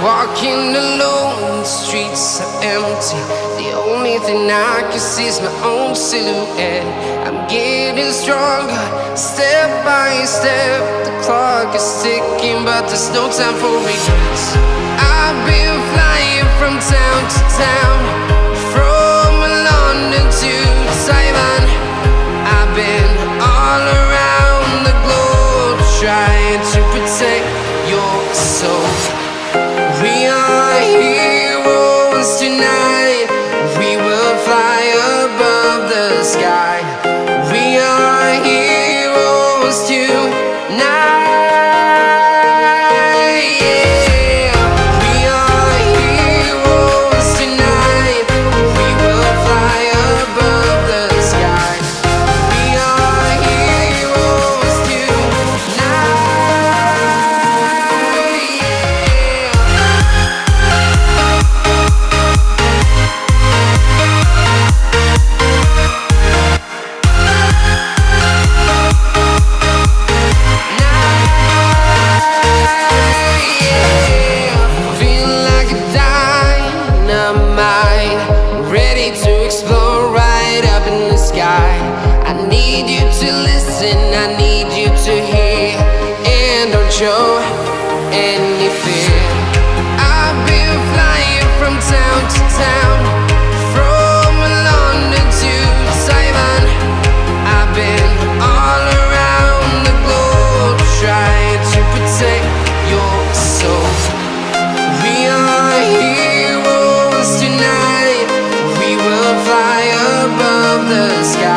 Walking alone, the streets are empty. The only thing I can see is my own silhouette. I'm getting stronger, step by step. The clock is ticking, but there's no time for regrets. I've been flying from town to town, from London to Taiwan. I've been all around the globe, trying to protect your soul. We are heroes tonight. We will fly above the sky. We are heroes tonight. Yeah. We the sky.